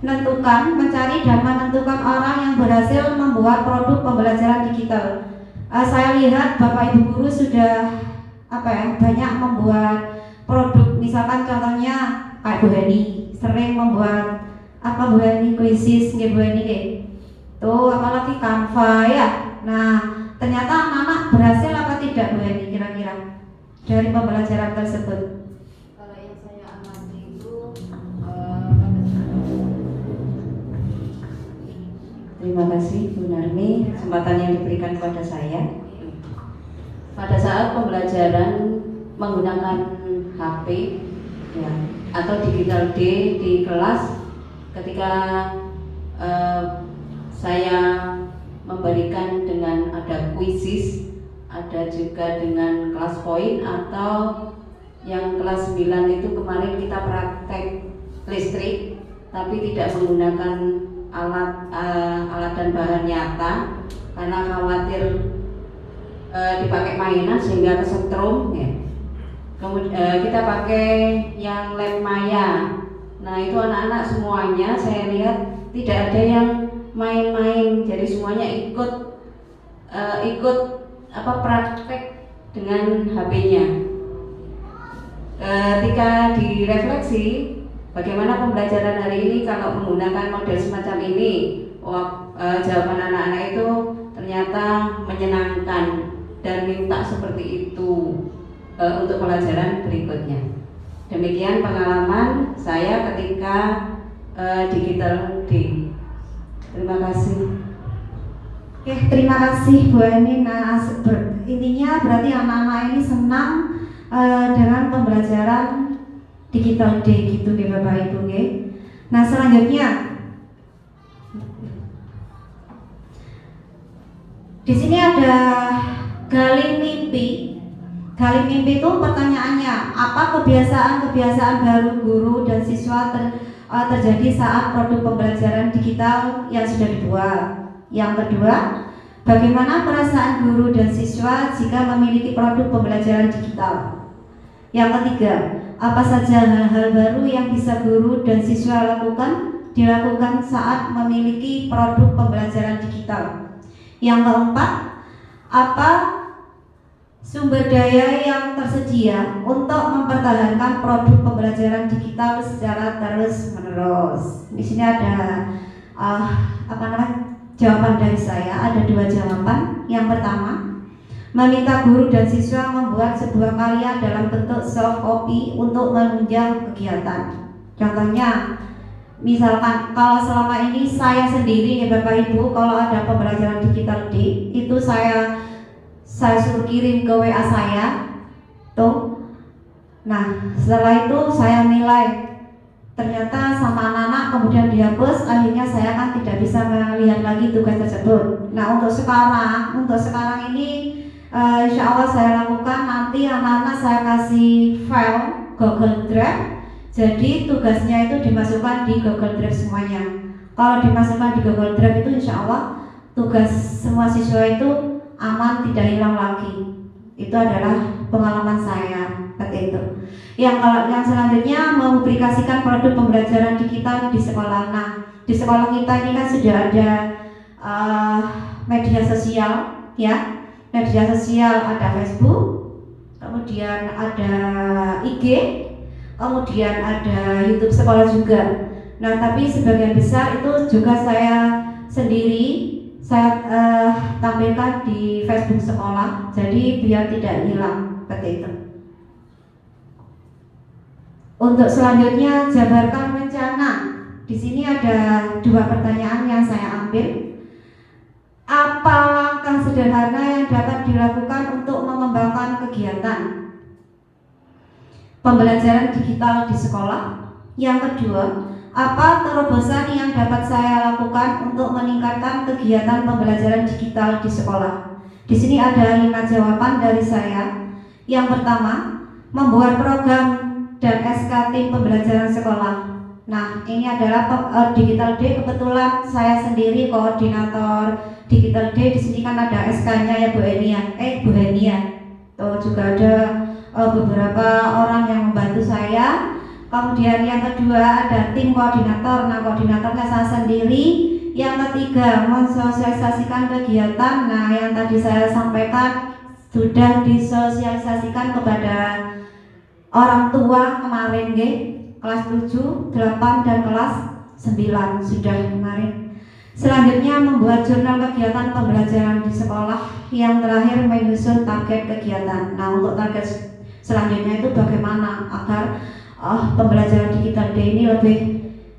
menentukan orang yang berhasil membuat produk pembelajaran digital. Saya lihat Bapak Ibu guru sudah banyak membuat produk, misalkan contohnya kayak Bu Heni sering membuat Bu Heni kuisis, Bu Heni tuh, apalagi Canva ya. Nah, ternyata anak-anak berhasil apa tidak Bu Heni kira-kira dari pembelajaran tersebut? Kalau yang saya amati itu Terima kasih Bu Narmi kesempatan yang diberikan kepada saya. pada saat pembelajaran menggunakan HP ya, atau digital day di kelas, ketika saya memberikan dengan ada quizzes, ada juga dengan kelas poin, atau yang kelas 9 itu kemarin kita praktek listrik tapi tidak menggunakan alat dan bahan nyata karena khawatir dipakai mainan sehingga kesetrum ya. Kemudian kita pakai yang lab maya. Nah, itu anak-anak semuanya saya lihat tidak ada yang main-main, jadi semuanya ikut praktek dengan HP-nya. Ketika direfleksi bagaimana pembelajaran hari ini kalau menggunakan model semacam ini, jawaban anak-anak itu ternyata menyenangkan dan minta seperti itu untuk pelajaran berikutnya. Demikian pengalaman saya ketika digital day. Terima kasih. Oke, terima kasih Bu Eni. Nah, intinya berarti anak-anak ini senang dengan pembelajaran digital day gitu nih Bapak Ibu. Nah, selanjutnya di sini ada gali mimpi. Gali mimpi itu pertanyaannya, apa kebiasaan-kebiasaan baru guru dan siswa terjadi saat produk pembelajaran digital yang sudah dibuat? Yang kedua, bagaimana perasaan guru dan siswa jika memiliki produk pembelajaran digital? Yang ketiga, apa saja hal-hal baru yang bisa guru dan siswa dilakukan saat memiliki produk pembelajaran digital? Yang keempat, apa sumber daya yang tersedia untuk mempertahankan produk pembelajaran digital secara terus-menerus? Di sini ada jawaban dari saya, ada 2 jawaban. Yang pertama, meminta guru dan siswa membuat sebuah karya dalam bentuk soft copy untuk menunjang kegiatan. Contohnya, misalkan kalau selama ini saya sendiri ya Bapak Ibu, kalau ada pembelajaran digital day itu saya suruh kirim ke WA saya tuh. Nah, setelah itu saya nilai, ternyata sama anak-anak kemudian dihapus, akhirnya saya kan tidak bisa melihat lagi tugas tersebut. Nah, untuk sekarang ini insya Allah saya lakukan, nanti anak-anak saya kasih file Google Drive, jadi tugasnya itu dimasukkan di Google Drive semuanya. Kalau dimasukkan di Google Drive itu insya Allah tugas semua siswa itu aman, tidak hilang lagi. Itu adalah pengalaman saya seperti itu. Yang selanjutnya mempublikasikan produk pembelajaran digital di sekolah. Nah, di sekolah kita ini kan sudah ada media sosial ya. Media sosial ada Facebook, kemudian ada IG, kemudian ada YouTube sekolah juga. Nah, tapi sebagian besar itu juga saya sendiri tampilkan di Facebook sekolah, jadi biar tidak hilang seperti itu. Untuk selanjutnya, jabarkan rencana. Di sini ada 2 pertanyaan yang saya ambil. Apa langkah sederhana yang dapat dilakukan untuk mengembangkan kegiatan pembelajaran digital di sekolah? Yang kedua, apa terobosan yang dapat saya lakukan untuk meningkatkan kegiatan pembelajaran digital di sekolah? Di sini ada 5 jawaban dari saya. Yang pertama, membuat program dan SK tim pembelajaran sekolah. Nah, ini adalah Digital Day. Kebetulan saya sendiri koordinator Digital Day. Di sini kan ada SK-nya ya Bu Heni ya. Tuh juga ada beberapa orang yang membantu saya. Kemudian yang kedua ada tim koordinator. Nah, koordinatornya saya sendiri. Yang ketiga mensosialisasikan kegiatan. Nah, yang tadi saya sampaikan sudah disosialisasikan kepada orang tua kemarin, kelas 7, 8 dan kelas 9 sudah kemarin. Selanjutnya membuat jurnal kegiatan pembelajaran di sekolah. Yang terakhir menyusun target kegiatan. Nah, untuk target selanjutnya itu bagaimana agar pembelajaran digital day ini lebih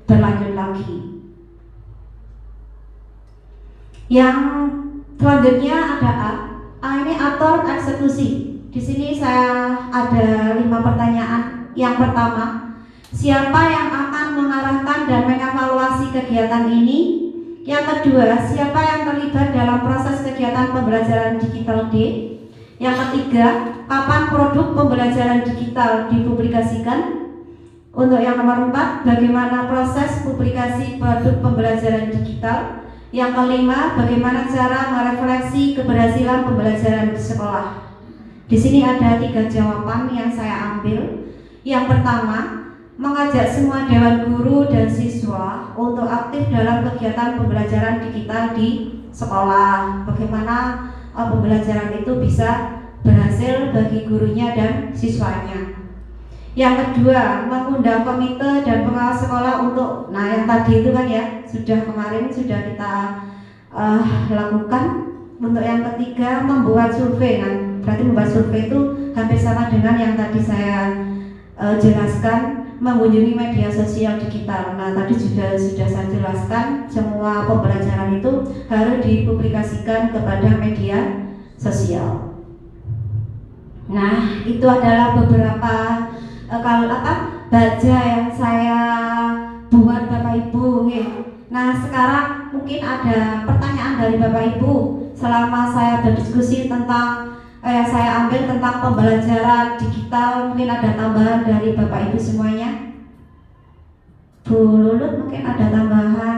berlanjut lagi. Yang selanjutnya ada A ini atur eksekusi. Di sini saya ada 5 pertanyaan. Yang pertama, siapa yang akan mengarahkan dan mengevaluasi kegiatan ini? Yang kedua, siapa yang terlibat dalam proses kegiatan pembelajaran digital D? Yang ketiga, kapan produk pembelajaran digital dipublikasikan? Untuk yang nomor 4, bagaimana proses publikasi produk pembelajaran digital? Yang kelima, bagaimana cara merefleksi keberhasilan pembelajaran di sekolah? Di sini ada 3 jawaban yang saya ambil. Yang pertama, mengajak semua dewan guru dan siswa untuk aktif dalam kegiatan pembelajaran digital di sekolah. Bagaimana pembelajaran itu bisa berhasil bagi gurunya dan siswanya. Yang kedua, mengundang komite dan pengawas sekolah untuk, nah yang tadi itu kan ya, sudah kemarin sudah kita lakukan. Untuk yang ketiga, membuat survei. Nah, berarti membuat survei itu hampir sama dengan yang tadi saya jelaskan, mengunjungi media sosial digital. Nah, tadi sudah saya jelaskan, semua pembelajaran itu harus dipublikasikan kepada media sosial. Nah, itu adalah beberapa baja yang saya buat Bapak Ibu. Nah, sekarang mungkin ada pertanyaan dari Bapak Ibu selama saya berdiskusi tentang saya ambil tentang pembelajaran digital. Mungkin ada tambahan dari Bapak Ibu semuanya. Bu Lulut mungkin ada tambahan.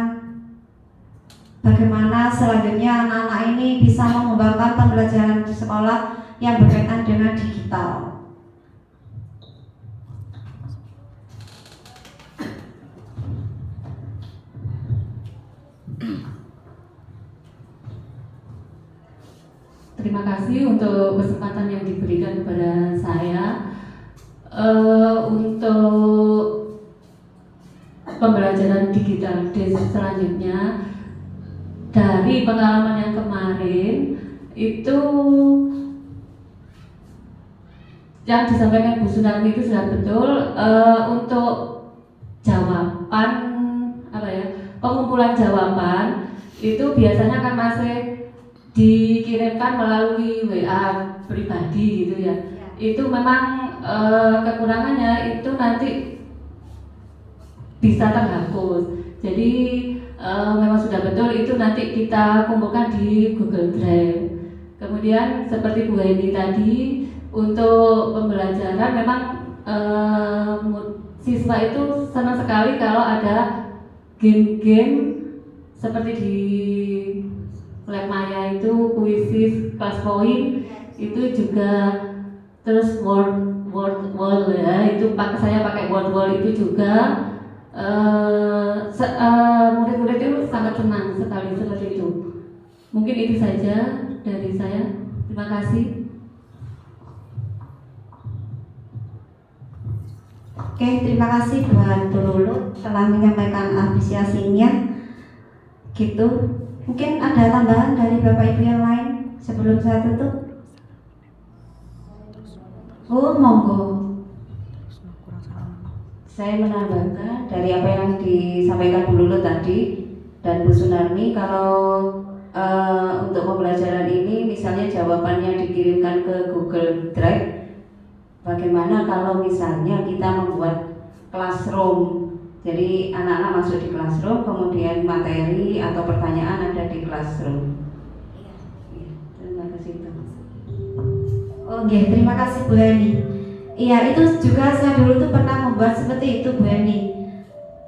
Bagaimana selanjutnya anak-anak ini bisa mengembangkan pembelajaran di sekolah yang berkaitan dengan digital. Terima kasih untuk kesempatan yang diberikan kepada saya. Untuk pembelajaran digital selanjutnya, dari pengalaman yang kemarin itu yang disampaikan Bu Sunarmi itu sudah betul. Untuk jawaban pengumpulan jawaban itu biasanya kan masih dikirimkan melalui WA pribadi gitu ya. Itu memang kekurangannya itu nanti bisa terhapus. Jadi memang sudah betul itu nanti kita kumpulkan di Google Drive. Kemudian seperti Bu Heni tadi, untuk pembelajaran memang siswa itu senang sekali kalau ada game-game seperti di Lab Maya itu, kuisis, kelas poin itu juga, terus word ya, itu saya pakai word itu juga. Murid-murid itu sangat senang sekali seperti itu. Mungkin itu saja dari saya. Terima kasih. Oke, terima kasih buat Bu Lulut telah menyampaikan apresiasinya. Gitu. Mungkin ada tambahan dari Bapak Ibu yang lain sebelum saya tutup? Oh, monggo. Saya menambahkan dari apa yang disampaikan Bu Lulut tadi dan Bu Sunarmi, kalau untuk pembelajaran ini misalnya jawabannya dikirimkan ke Google Drive, bagaimana kalau misalnya kita membuat classroom? Jadi anak-anak masuk di classroom, kemudian materi atau pertanyaan ada di classroom. Terima kasih. Oke, terima kasih Bu Heni. Iya, itu juga saya dulu tuh pernah membuat seperti itu Bu Heni.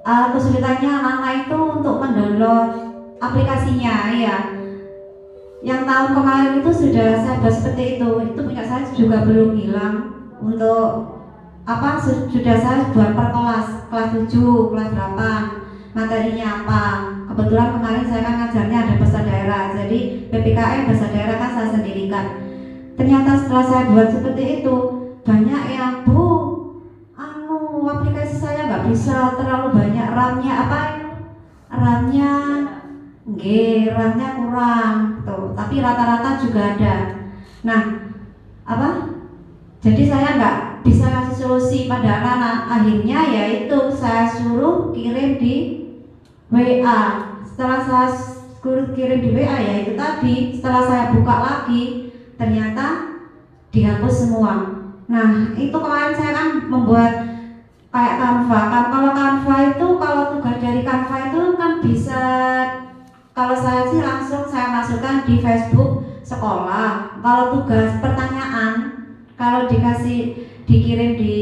Kesulitannya anak-anak itu untuk mendownload aplikasinya, ya. Yang tahun kemarin itu sudah saya buat seperti itu punya saya juga belum hilang. untuk apa sudah saya buat per kelas 7, kelas 8, materinya apa. Kebetulan kemarin saya kan ngajarnya ada bahasa daerah, jadi PPKN bahasa daerah kan saya sendirikan. Ternyata setelah saya buat seperti itu, banyak yang aplikasi saya nggak bisa, terlalu banyak RAM-nya RAM-nya kurang tuh, tapi rata-rata juga ada. Nah, jadi saya nggak bisa ngasih solusi pada anak-anak. Akhirnya yaitu saya suruh kirim di WA. Setelah saya suruh kirim di WA, yaitu tadi setelah saya buka lagi ternyata dihapus semua. Nah, itu kemarin saya kan membuat kayak Canva kan. Kalau Canva itu, kalau tugas dari Canva itu kan bisa, kalau saya sih langsung saya masukkan di Facebook sekolah. Kalau tugas pertanyaan, kalau dikirim di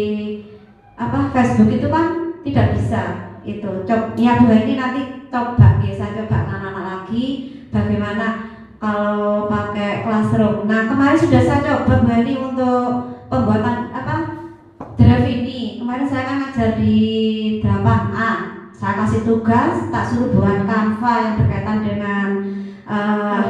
Facebook itu kan tidak bisa. Itu ya Bu ini nanti saya coba anak-anak lagi bagaimana kalau pakai Classroom. Nah, kemarin sudah saya coba Bu ini untuk pembuatan draft ini. Kemarin saya kan ngajar di 8A. Saya kasih tugas, tak suruh buat Canva yang berkaitan dengan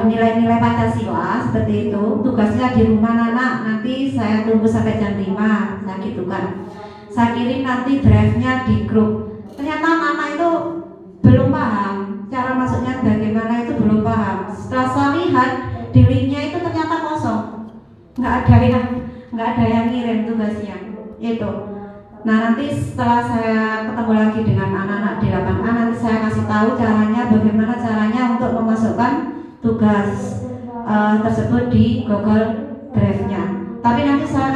nilai-nilai Pancasila seperti itu. Tugasnya di rumah anak, nanti saya tunggu sampai jam 5, nah gitu kan. Saya kirim nanti draftnya di grup. Ternyata anak-anak itu belum paham cara masuknya bagaimana, itu belum paham. Setelah saya lihat di linknya itu ternyata kosong, nggak ada yang ngirim tugasnya itu. Nah, nanti setelah saya ketemu lagi dengan anak-anak di 8A, nanti saya kasih tahu bagaimana caranya untuk memasukkan tugas tersebut di Google Drive-nya. Tapi nanti saya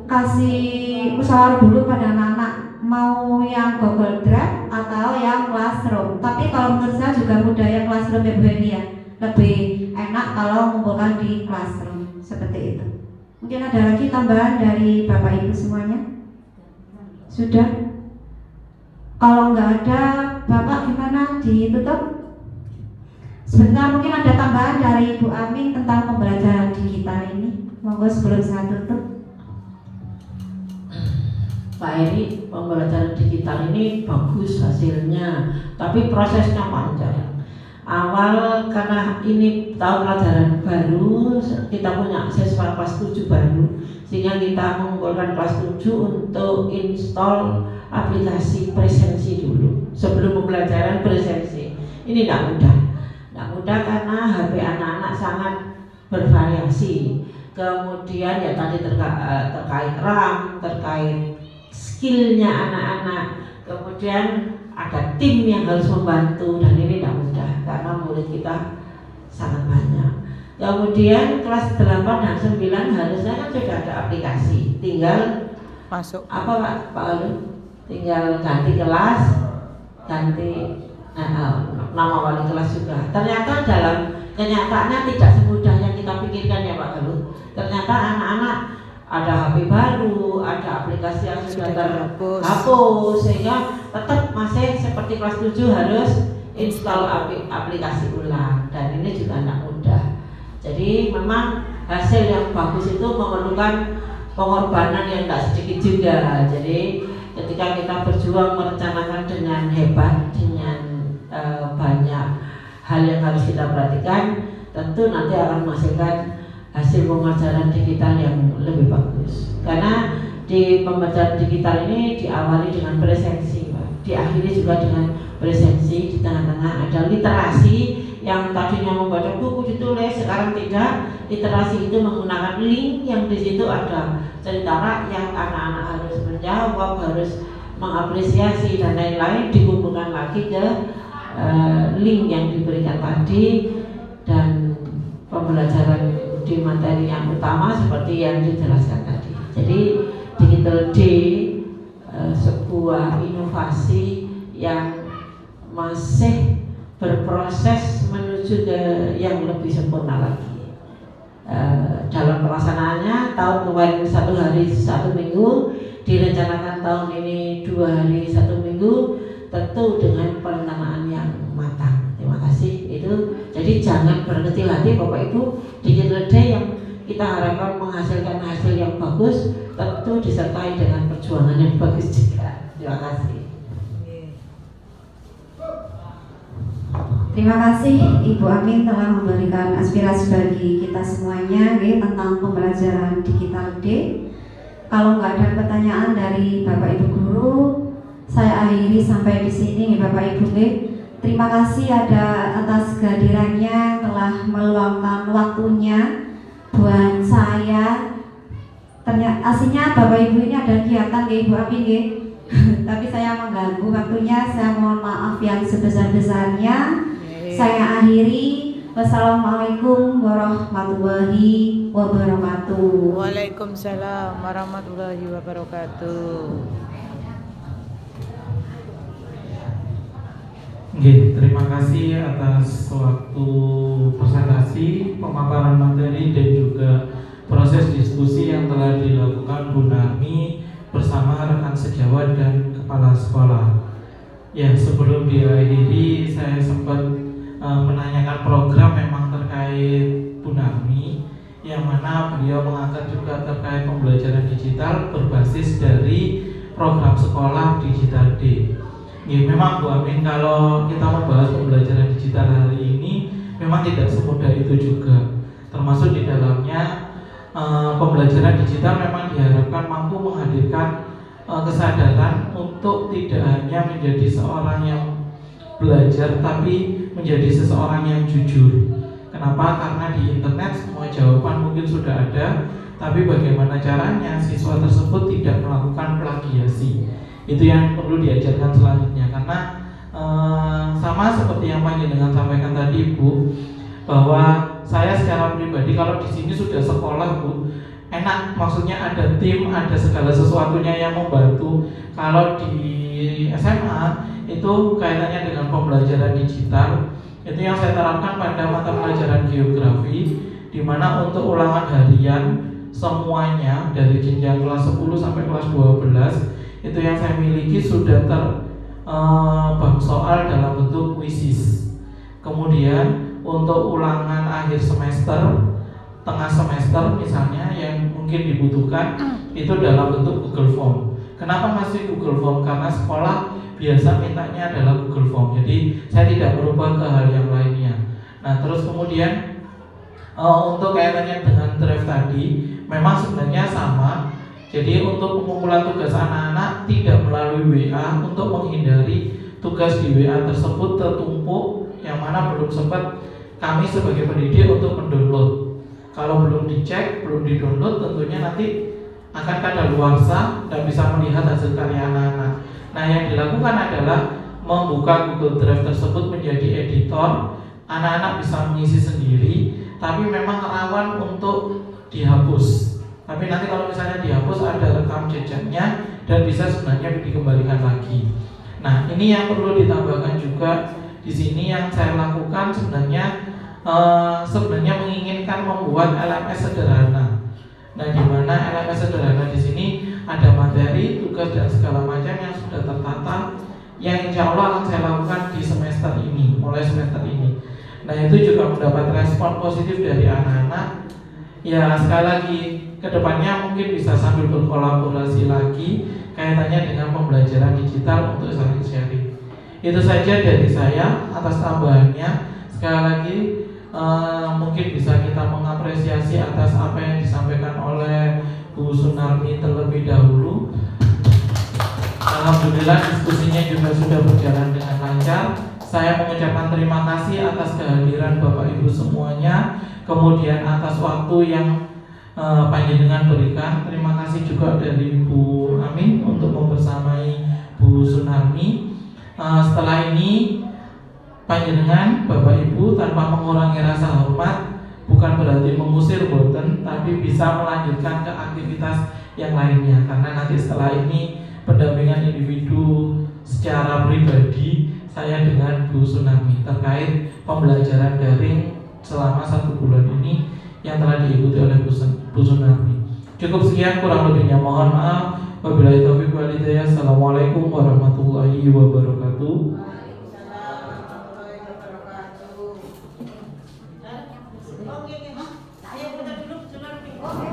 kasih musyawarah dulu pada anak-anak mau yang Google Drive atau yang Classroom. Tapi kalau menurut saya juga mudah yang Classroom ya Bu Heni ya, lebih enak kalau mengumpulkan di Classroom seperti itu. Mungkin ada lagi tambahan dari Bapak Ibu semuanya? Sudah? Kalau nggak ada, Bapak gimana? Ditutup? Sebentar, mungkin ada tambahan dari Ibu Amin tentang pembelajaran digital ini. Monggo sebelum saya tutup. Pak Eri, pembelajaran digital ini bagus hasilnya, tapi prosesnya panjang. Awal karena ini tahun pelajaran baru, kita punya siswa kelas 7 baru, sehingga kita mengumpulkan kelas 7 untuk install aplikasi presensi dulu sebelum pembelajaran presensi. Ini tidak mudah karena HP anak-anak sangat bervariasi. Kemudian ya tadi terkait RAM, terkait skillnya anak-anak, kemudian ada tim yang harus membantu, dan ini tidak mudah karena murid kita sangat banyak. Kemudian kelas 8 dan 9 harusnya kan sudah ada aplikasi, tinggal masuk Pak Alu, tinggal ganti kelas, ganti nama wali kelas juga. Ternyata dalam kenyataannya tidak semudah yang kita pikirkan ya Pak Alu. Ternyata anak-anak ada HP baru, ada aplikasi yang sudah terhapus, sehingga tetap masih seperti kelas 7 harus install aplikasi ulang, dan ini juga tidak mudah. Jadi memang hasil yang bagus itu memerlukan pengorbanan yang tidak sedikit juga. Jadi ketika kita berjuang merencanakan dengan hebat, dengan banyak hal yang harus kita perhatikan, tentu nanti akan menghasilkan hasil pembelajaran digital yang lebih bagus. Karena di pembelajaran digital ini diawali dengan presensi, Pak. Diakhiri juga dengan presensi. Di tengah-tengah ada literasi yang tadinya membaca buku ditulis, sekarang tidak. Literasi itu menggunakan link yang di situ ada cerita rakyat, anak-anak harus menjawab, harus mengapresiasi dan lain-lain, dikumpulkan lagi ke link yang diberikan tadi, dan pembelajaran di materi yang utama seperti yang dijelaskan tadi. Jadi Digital Day sebuah inovasi yang masih berproses menuju ke yang lebih sempurna lagi. Dalam pelaksanaannya tahun kemarin 1 hari 1 minggu, direncanakan tahun ini 2 hari 1 minggu, tentu dengan perencanaan yang matang. Terima kasih. Itu jadi jangan berkecil hati Bapak Ibu. Digital Day yang kita harapkan menghasilkan hasil yang bagus, tentu disertai dengan perjuangan yang bagus juga. Terima kasih. Terima kasih Ibu Amin telah memberikan aspirasi bagi kita semuanya tentang pembelajaran digital D. Kalau nggak ada pertanyaan dari Bapak Ibu Guru, saya akhiri sampai di sini Bapak Ibu. Terima kasih atas kehadirannya, telah meluangkan waktunya buat saya. Ternyata aslinya Bapak Ibu ini ada kegiatan Ibu Amin tapi saya mengganggu waktunya, saya mohon maaf yang sebesar-besarnya. Saya akhiri. Wassalamualaikum warahmatullahi wabarakatuh. Waalaikumsalam warahmatullahi wabarakatuh. Terima kasih atas waktu presentasi, pemaparan materi dan juga proses diskusi yang telah dilakukan Bu Narmi bersama rekan sejawat dan kepala sekolah. Ya, sebelum diakhiri saya sempat menanyakan program memang terkait Bu Narmi, yang mana beliau mengangkat juga terkait pembelajaran digital berbasis dari program sekolah digital D. Ya, memang Bu Amin, kalau kita membahas pembelajaran digital hari ini memang tidak semudah itu juga. Termasuk di dalamnya pembelajaran digital memang diharapkan mampu menghadirkan kesadaran untuk tidak hanya menjadi seorang yang belajar, tapi menjadi seseorang yang jujur. Kenapa? Karena di internet semua jawaban mungkin sudah ada, tapi bagaimana caranya siswa tersebut tidak melakukan plagiasi. Itu yang perlu diajarkan selanjutnya. Karena sama seperti yang Panjenengan sampaikan tadi, Bu, bahwa saya secara pribadi kalau di sini sudah sekolah, Bu, enak, maksudnya ada tim, ada segala sesuatunya yang membantu. Kalau di SMA itu kaitannya dengan pembelajaran digital, itu yang saya terapkan pada mata pelajaran geografi, di mana untuk ulangan harian semuanya dari jenjang kelas 10 sampai kelas 12 itu yang saya miliki sudah terbang soal dalam bentuk quizzes. Kemudian untuk ulangan akhir semester, tengah semester misalnya yang mungkin dibutuhkan itu dalam bentuk Google Form. Kenapa masih Google Form? Karena sekolah biasa mintanya adalah Google Form. Jadi saya tidak berubah ke hal yang lainnya. Nah, terus kemudian untuk kaitannya dengan draft tadi, memang sebenarnya sama. Jadi untuk pengumpulan tugas anak-anak tidak melalui WA untuk menghindari tugas di WA tersebut tertumpuk, yang mana belum sempat kami sebagai pendidik untuk mendownload. Kalau belum dicek, belum didownload, tentunya nanti akan kadaluarsa dan bisa melihat hasil karya anak-anak. Nah, yang dilakukan adalah membuka Google Drive tersebut menjadi editor. Anak-anak bisa mengisi sendiri, tapi memang rawan untuk dihapus. Tapi nanti kalau misalnya dihapus ada rekam jejaknya dan bisa sebenarnya dikembalikan lagi. Nah, ini yang perlu ditambahkan juga di sini yang saya lakukan sebenarnya menginginkan membuat LMS sederhana. Nah, di mana LMS sederhana di sini ada materi, tugas dan segala macam yang sudah tertata, yang insya Allah akan saya lakukan di semester ini, mulai semester ini. Nah, itu juga mendapat respon positif dari anak-anak. Ya, sekali lagi, kedepannya mungkin bisa sambil berkolaborasi lagi kaitannya dengan pembelajaran digital untuk saling sharing. Itu saja dari saya atas tambahannya. Sekali lagi, mungkin bisa kita mengapresiasi atas apa yang disampaikan oleh Bu Sunarmi terlebih dahulu. Alhamdulillah diskusinya juga sudah berjalan dengan lancar. Saya mengucapkan terima kasih atas kehadiran Bapak Ibu semuanya, kemudian atas waktu yang Panjenengan berikan. Terima kasih juga dari Bu Amin untuk membersamai Bu Sunarmi. Setelah ini Panjenengan Bapak Ibu tanpa mengurangi rasa hormat, bukan berarti mengusir boten, tapi bisa melanjutkan ke aktivitas yang lainnya. Karena nanti setelah ini pendampingan individu secara pribadi saya dengan Bu Sunarmi terkait pembelajaran daring selama 1 bulan ini yang telah diikuti oleh Bu Sunarmi. Cukup sekian, kurang lebihnya mohon maaf. Wabillahi taufiq wal hidayah. Assalamualaikum warahmatullahi wabarakatuh. Oke, saya putar dulu, Oh,